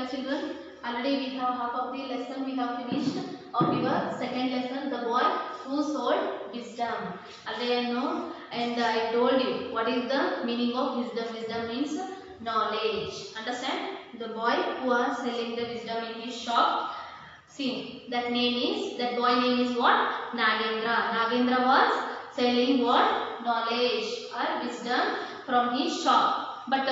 Well, children, already we have half of the lesson we have finished of your second lesson, the boy who sold wisdom. Already I know and I told you what is the meaning of wisdom. Wisdom means knowledge. Understand? The boy who was selling the wisdom in his shop. See, that boy name is what? Nagendra. Nagendra was selling what? Knowledge or wisdom from his shop. But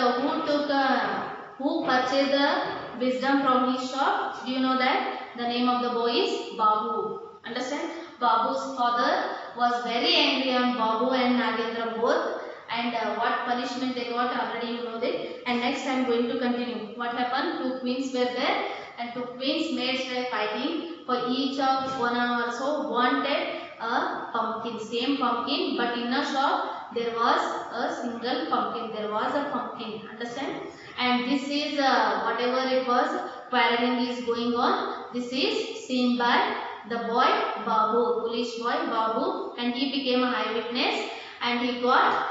who purchased the wisdom from his shop? Do you know that? The name of the boy is Babu. Understand? Babu's father was very angry on Babu and Nagendra both. And what punishment they got already you know that. And next I am going to continue. What happened? Two queens were there. And two queens maids were fighting. For each of one or so wanted a pumpkin, same pumpkin, but in a shop there was a single pumpkin. There was a pumpkin. Understand? And this is whatever it was quarreling is going on. This is seen by the boy Babu, foolish boy Babu, and he became a eyewitness. And he got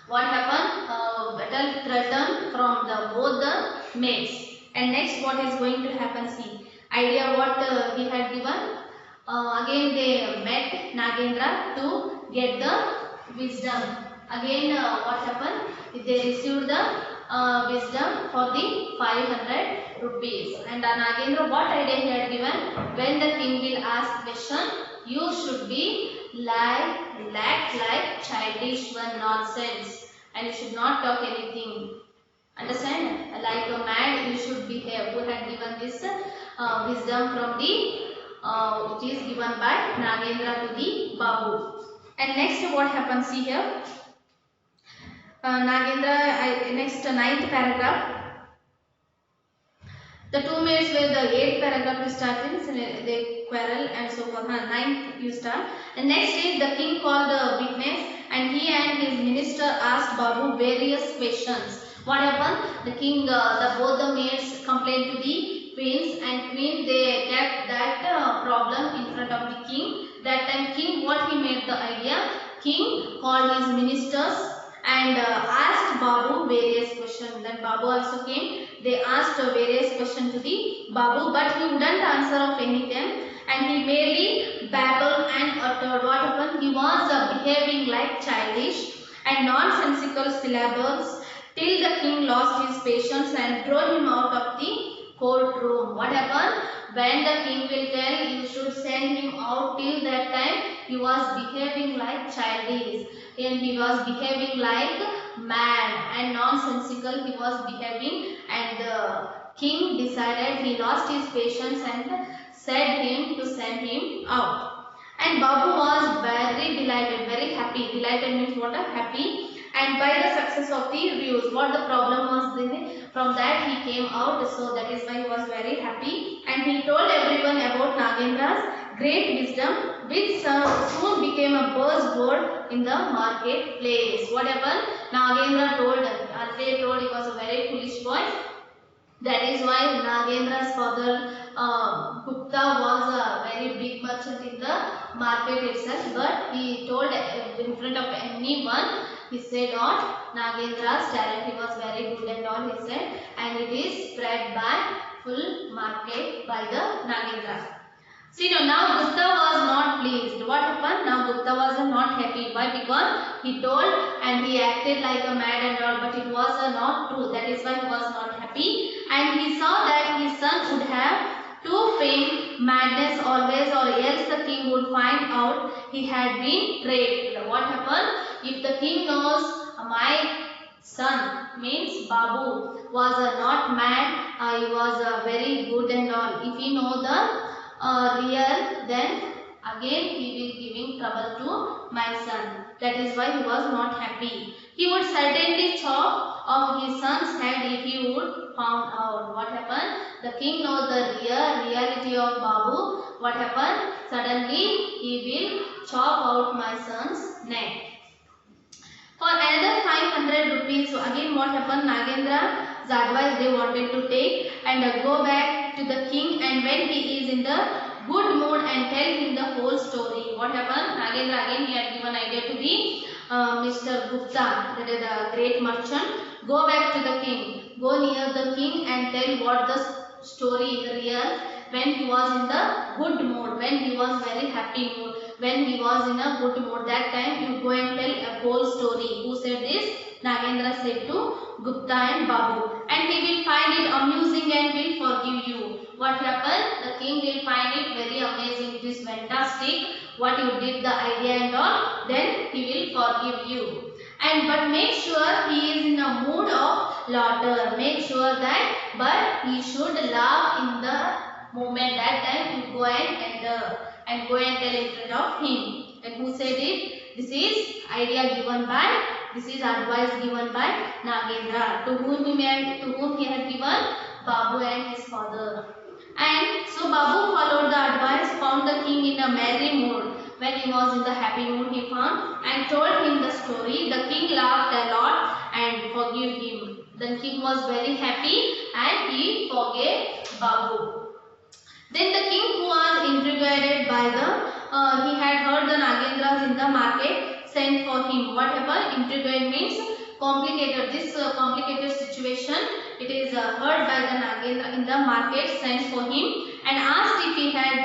what happened? Battle threatened from both the maids. And next what is going to happen? See, idea what he had given. Again they met Nagendra to get the wisdom. Again what happened? They received the wisdom for the 500 rupees. And Nagendra what idea he had given? When the king will ask question, you should be like childish one nonsense, and you should not talk anything. Understand? Like a man you should behave. Who had given this wisdom from the which is given by Nagendra to the Babu. And next what happens? See here. Nagendra, next ninth paragraph. The two maids were the 8th paragraph you start in, so they quarrel and so forth. Ninth you start. And next is the king called the witness, and he and his minister asked Babu various questions. What happened? The king, both the maids complained to the queens, and queen they kept that problem in front of the king. That time king what he made the idea? King called his ministers and asked Babu various questions. Then Babu also came. They asked various questions to the Babu, but he wouldn't answer of any of them, and he merely babbled and uttered. What happened? He was behaving like childish and nonsensical syllables till the king lost his patience and drove him out of the courtroom. What happened? When the king will tell you should send him out, till that time he was behaving like childish, and he was behaving like mad and nonsensical he was behaving, and the king decided, he lost his patience and said him to send him out. And Babu was very delighted, very happy. Delighted means what? Happy. And by the success of the ruse, what the problem was, from that he came out, so that is why he was very happy. And he told everyone about Nagendra's great wisdom, which soon became a buzzword in the marketplace. What happened? Nagendra told he was a very foolish boy. That is why Nagendra's father Gupta was a very big merchant in the market itself, but he told in front of anyone, he said not Nagendra's talent, he was very good and all he said, and it is spread by full market by the Nagendra. See now Gupta was not pleased. What happened? Now Gupta was not happy. Why? Because he told and he acted like a mad and all, but it was not true. That is why he was not happy. And he saw that his son would have to feign madness always, or else the king would find out he had been tricked. What happened? If the king knows my son means Babu was not mad, he was very good and all. If he know the real, then again he will giving trouble to my son. That is why he was not happy. He would certainly chop off his son's head if he would found out. What happened? The king knows the reality of Babu. What happened? Suddenly he will chop out my son's neck. For another 500 rupees, so again what happened? Nagendra's advice they wanted to take and go back to the king, and when he is in the good mood and tell him the whole story. What happened? Nagendra again he had given idea to the Mr. Gupta, that is the great merchant. Go back to the king. go near the king and tell what the story is real. When he was in the good mood, when he was very happy mood, when he was in a good mood, that time you go and tell a whole story. Who said this? Nagendra said to Gupta and Babu, and he will find it amusing and will forgive you. What happened? The king will find it very amazing. It is fantastic what you did, the idea and all. Then he will forgive you. And but make sure he is in a mood of laughter. Make sure that, but he should laugh in the moment. That time you go and go and tell in front of him. And who said it? This is idea given by. This is advice given by Nagendra. To whom he had given? Babu and his father. And so Babu followed the advice, found the king in a merry mood. When he was in the happy mood, he found and told him the story. The king laughed a lot and forgave him. The king was very happy and he forgave Babu. Then the king, who was intrigued by he had heard the Nagendras in the market, sent for him. What happened? Intrigued means complicated. This complicated situation, it is heard by the Nagendra in the market, sent for him and asked if he had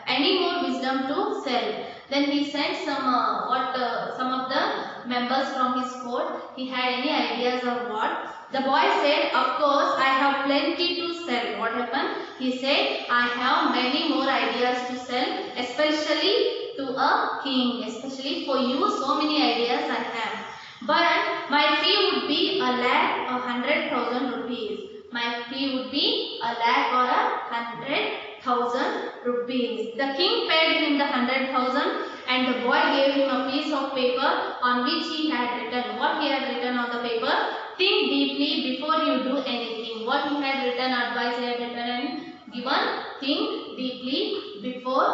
any more wisdom to sell. Then he sent some of the members from his court. He had any ideas of what? The boy said, of course, I have plenty to sell. What happened? He said, I have many more ideas to sell, especially to a king, especially for you, so many ideas I have. But my fee would be 100,000 rupees. My fee would be 100,000 rupees. The king paid him the 100,000 and the boy gave him a piece of paper on which he had written. What he had written on the paper? Think deeply before you do anything. What he had written, advice he had written and given? Think deeply before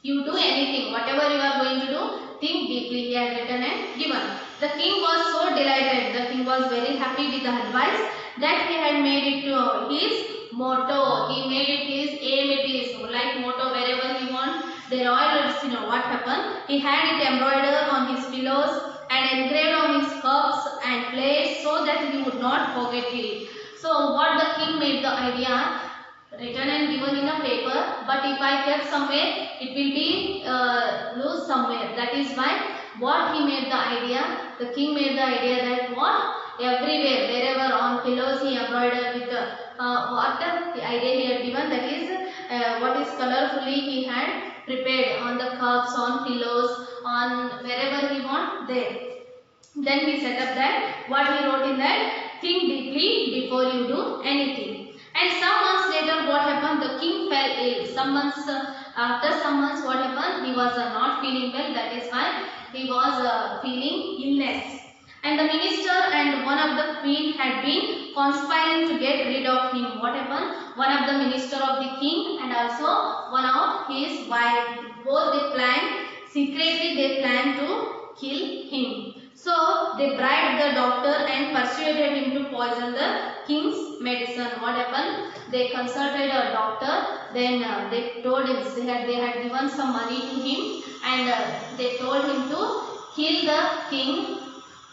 you do anything. Whatever you are going to do, think deeply, he had written and given. The king was so delighted. The king was very happy with the advice that he had made it to his motto. He made it his aim. It is like motto wherever he wants. The royals, what happened? He had it embroidered on his pillows and engraved on his cups and plates so that he would not forget it. So what the king made the idea? Written and given in a paper, but if I kept somewhere, it will be loose somewhere. That is why what he made the idea, the king made the idea that what? Everywhere, wherever on pillows he embroidered with what the idea he had given, that is what is colorfully he had prepared on the cups, on pillows, on wherever he want there. Then he set up that, what he wrote in that, think deeply before you do anything. And some months later, what happened? The king fell ill. After some months, what happened? He was not feeling well. That is why he was feeling illness. And the minister and one of the queen had been conspiring to get rid of him. What happened? One of the minister of the king and also one of his wife. Both they planned, secretly they planned to kill him. So they bribed the doctor and persuaded him to poison the king's medicine. What happened? They consulted a doctor. Then they told him they had given some money to him and they told him to kill the king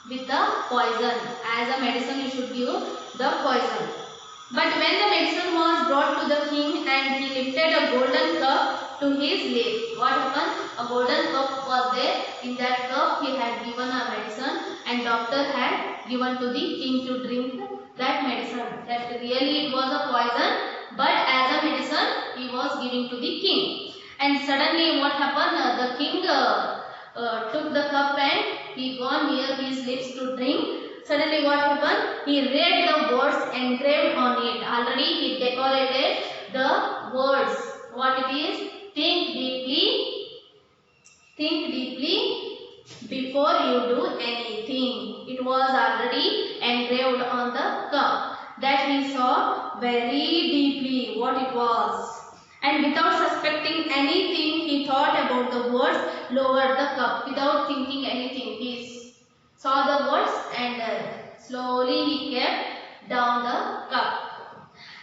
with the poison. As a medicine, you should give the poison. But when the medicine was brought to the king and he lifted a golden cup to his lips, what happened? A golden cup was there. In that cup, he had given a medicine and doctor had given to the king to drink that medicine. That really it was a poison, but as a medicine, he was giving to the king. And suddenly, what happened? The king took the cup and he gone near his lips to drink. Suddenly what happened? He read the words engraved on it. Already he decorated the words. What it is? Think deeply before you do anything. It was already engraved on the cup. That he saw very deeply what it was. And without suspecting anything, he thought about the words, lowered the cup without thinking anything. He saw the words and slowly he kept down the cup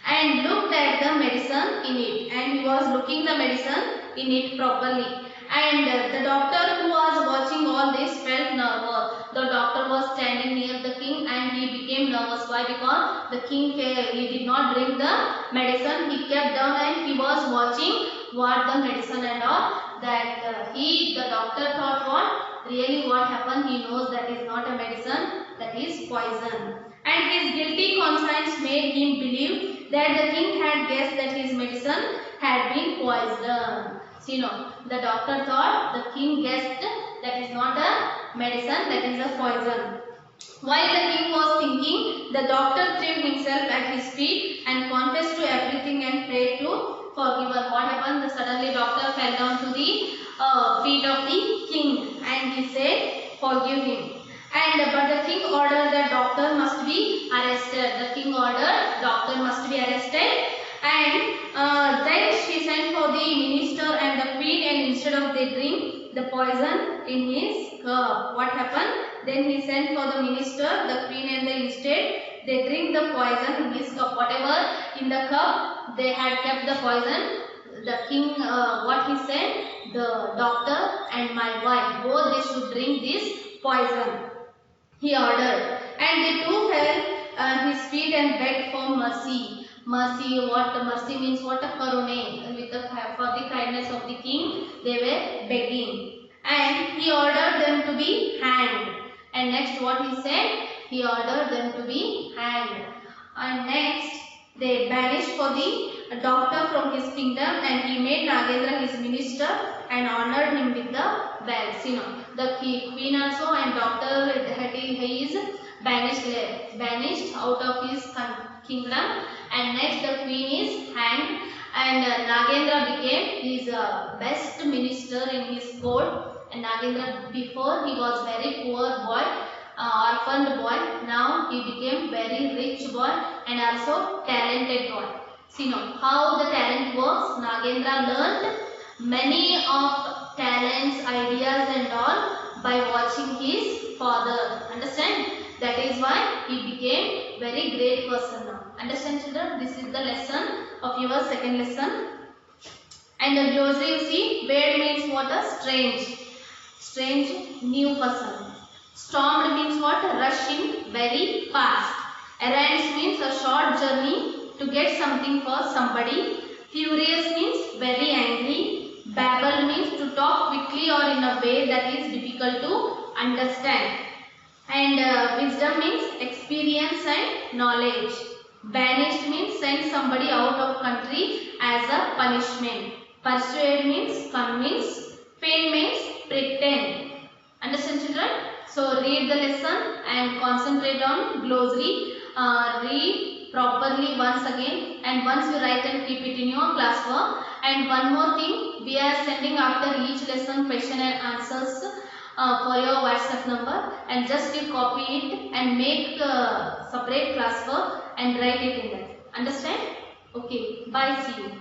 and looked at the medicine in it, and he was looking the medicine in it properly. And the doctor who was watching all this felt nervous. the doctor was standing near the king and he became nervous. Why? Because the king he did not drink the medicine. He kept down and he was watching what the medicine and all. That the doctor thought what? Really what happened? He knows that is not a medicine, that is poison. And his guilty conscience made him believe that the king had guessed that his medicine had been poisoned. See, no, the doctor thought the king guessed that is not a medicine, that is a poison. While the king was thinking, the doctor threw himself at his feet and confessed to everything and prayed to forgive her. What happened? Suddenly doctor fell down to the feet of the king and he said, forgive him. But the king ordered that doctor must be arrested. The king ordered doctor must be arrested. And then she sent for the minister and the queen, and instead of they drink the poison in his cup. What happened? Then he sent for the minister, the queen, and the instead they drink the poison in his cup. Whatever in the cup they had kept the poison. The king, what he said, the doctor and my wife, both they should drink this poison. He ordered, and they too fell his feet and begged for mercy. Mercy, what mercy means? What a karune. With the for the kindness of the king, they were begging, and he ordered them to be hanged. And next, what he said? He ordered them to be hanged. And next, they banished for the doctor from his kingdom, and he made Nagendra his minister and honored him with the bells. You know, the queen also and doctor he is banished out of his kingdom. And next the queen is hanged, and Nagendra became his best minister in his court. And Nagendra, before he was very poor boy, orphaned boy. Now he became very rich boy and also talented boy. See now how the talent works. Nagendra learned many of talents, ideas and all by watching his father. Understand? That is why he became very great person now. Understand, children? This is the lesson of your second lesson. And the glossary, you see, weird means what? A strange. Strange, new person. Stormed means what? Rushing very fast. Errand means a short journey to get something for somebody. Furious means very angry. Babble means to talk quickly or in a way that is difficult to understand. And wisdom means experience and knowledge. Banished means send somebody out of country as a punishment. Persuade means convince. Feign means pretend. Understand, children? So read the lesson and concentrate on glossary. Read properly once again, and once you write and keep it in your classwork. And one more thing, we are sending after each lesson question and answers for your WhatsApp number, and just you copy it and make separate classwork and write it in that. Understand? Okay. Bye. See you.